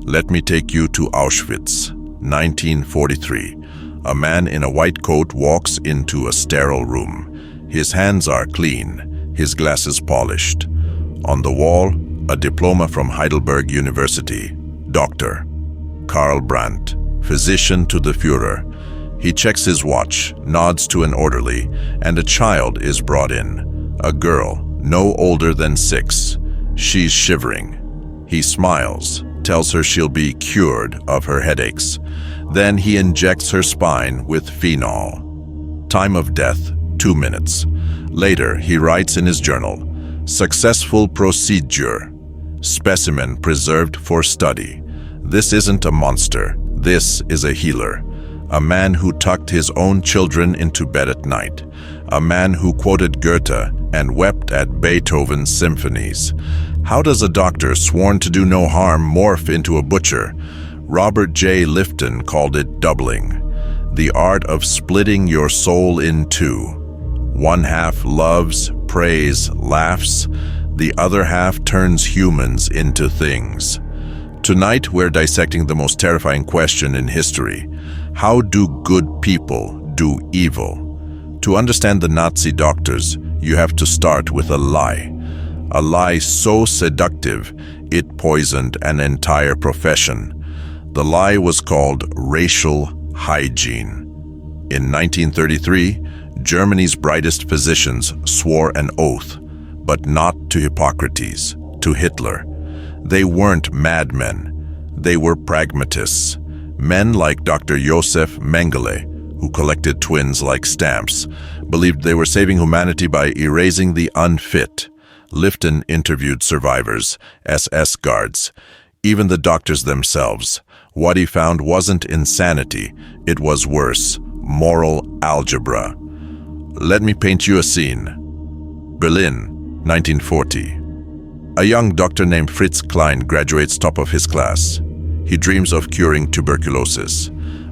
Let me take you to Auschwitz, 1943. A man in a white coat walks into a sterile room. His hands are clean, his glasses polished. On the wall, a diploma from Heidelberg University. Dr. Karl Brandt, physician to the Führer. He checks his watch, nods to an orderly, and a child is brought in. A girl, no older than 6. She's shivering. He smiles, tells her she'll be cured of her headaches. Then he injects her spine with phenol. Time of death, 2 minutes. Later, he writes in his journal, "Successful procedure. Specimen preserved for study. This isn't a monster. This is a healer. A man who tucked his own children into bed at night. A man who quoted Goethe and wept at Beethoven's symphonies. How does a doctor sworn to do no harm morph into a butcher? Robert Jay Lifton called it doubling. The art of splitting your soul in two. One half loves, prays, laughs. The other half turns humans into things." Tonight, we're dissecting the most terrifying question in history. How do good people do evil? To understand the Nazi doctors, you have to start with a lie. A lie so seductive, it poisoned an entire profession. The lie was called racial hygiene. In 1933, Germany's brightest physicians swore an oath, but not to Hippocrates, to Hitler. They weren't madmen. They were pragmatists. Men like Dr. Josef Mengele, who collected twins like stamps, believed they were saving humanity by erasing the unfit. Lifton interviewed survivors, SS guards, even the doctors themselves. What he found wasn't insanity, it was worse, moral algebra. Let me paint you a scene. Berlin, 1940. A young doctor named Fritz Klein graduates top of his class. He dreams of curing tuberculosis,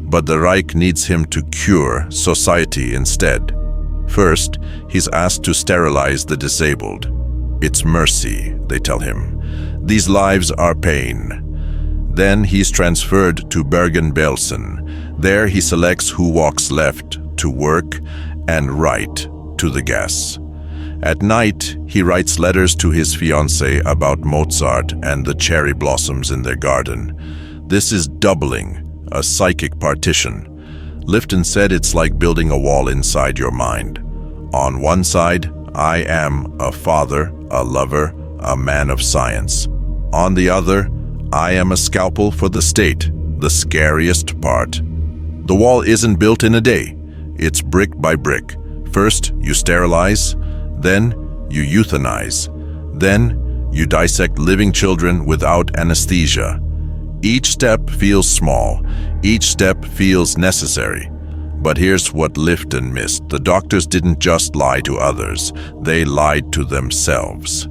but the Reich needs him to cure society instead. First, he's asked to sterilize the disabled. It's mercy, they tell him. These lives are pain. Then he's transferred to Bergen-Belsen. There he selects who walks left to work and right to the gas. At night, he writes letters to his fiancée about Mozart and the cherry blossoms in their garden. This is doubling, a psychic partition. Lifton said it's like building a wall inside your mind. On one side, I am a father, a lover, a man of science. On the other, I am a scalpel for the state, the scariest part. The wall isn't built in a day. It's brick by brick. First, you sterilize. Then, you euthanize. Then, you dissect living children without anesthesia. Each step feels small. Each step feels necessary. But here's what Lifton missed. The doctors didn't just lie to others. They lied to themselves.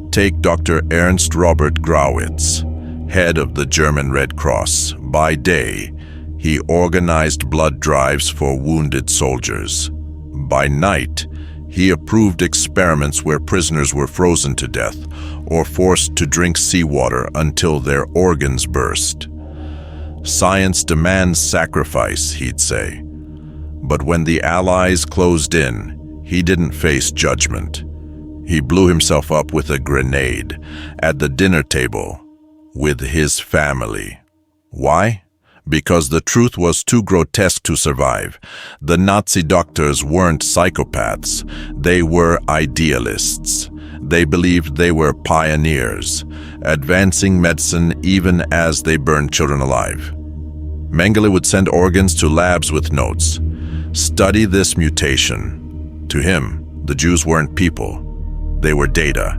Take Dr. Ernst Robert Grawitz, head of the German Red Cross. By day, he organized blood drives for wounded soldiers. By night, he approved experiments where prisoners were frozen to death or forced to drink seawater until their organs burst. Science demands sacrifice, he'd say. But when the Allies closed in, he didn't face judgment. He blew himself up with a grenade at the dinner table with his family. Why? Because the truth was too grotesque to survive. The Nazi doctors weren't psychopaths. They were idealists. They believed they were pioneers, advancing medicine even as they burned children alive. Mengele would send organs to labs with notes. Study this mutation. To him, the Jews weren't people. They were data.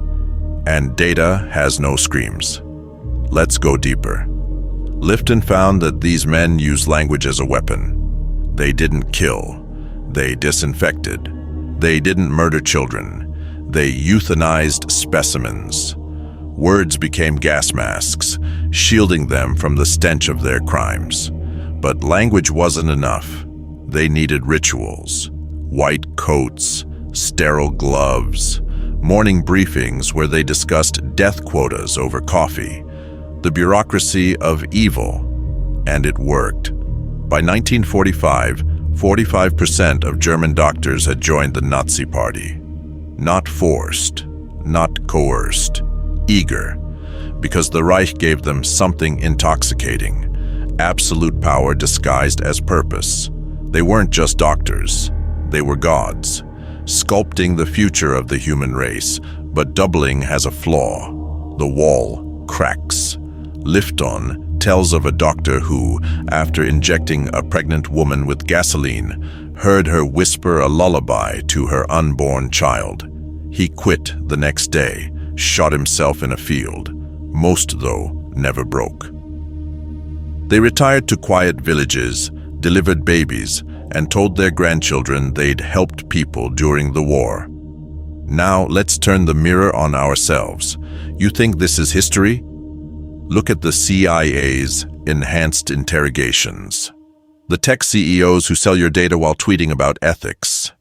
And data has no screams. Let's go deeper. Lifton found that these men used language as a weapon. They didn't kill. They disinfected. They didn't murder children. They euthanized specimens. Words became gas masks, shielding them from the stench of their crimes. But language wasn't enough. They needed rituals. White coats, sterile gloves, morning briefings where they discussed death quotas over coffee. The bureaucracy of evil. And it worked. By 1945, 45% of German doctors had joined the Nazi Party. Not forced, not coerced, eager, because the Reich gave them something intoxicating, absolute power disguised as purpose. They weren't just doctors, they were gods, sculpting the future of the human race, but doubling has a flaw. The wall cracks. Lifton tells of a doctor who, after injecting a pregnant woman with gasoline, heard her whisper a lullaby to her unborn child. He quit the next day, shot himself in a field. Most, though, never broke. They retired to quiet villages, delivered babies, and told their grandchildren they'd helped people during the war. Now let's turn the mirror on ourselves. You think this is history? Look at the CIA's enhanced interrogations. The tech CEOs who sell your data while tweeting about ethics.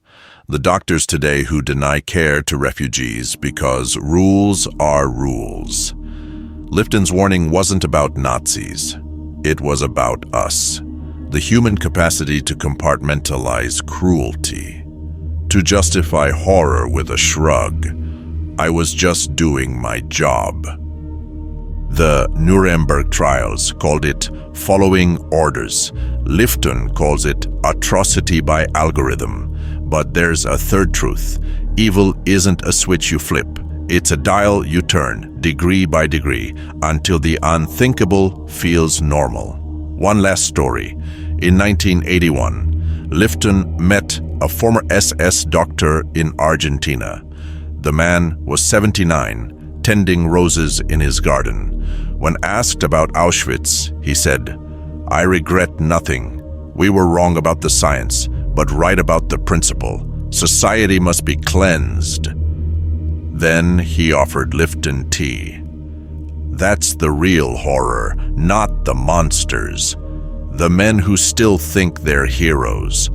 The doctors today who deny care to refugees because rules are rules. Lifton's warning wasn't about Nazis. It was about us. The human capacity to compartmentalize cruelty. To justify horror with a shrug. I was just doing my job. The Nuremberg trials called it following orders. Lifton calls it atrocity by algorithm. But there's a third truth. Evil isn't a switch you flip. It's a dial you turn, degree by degree, until the unthinkable feels normal. One last story. In 1981, Lifton met a former SS doctor in Argentina. The man was 79, tending roses in his garden. When asked about Auschwitz, he said, "I regret nothing. We were wrong about the science, but right about the principle. Society must be cleansed." Then he offered Lifton tea. That's the real horror, not the monsters. The men who still think they're heroes.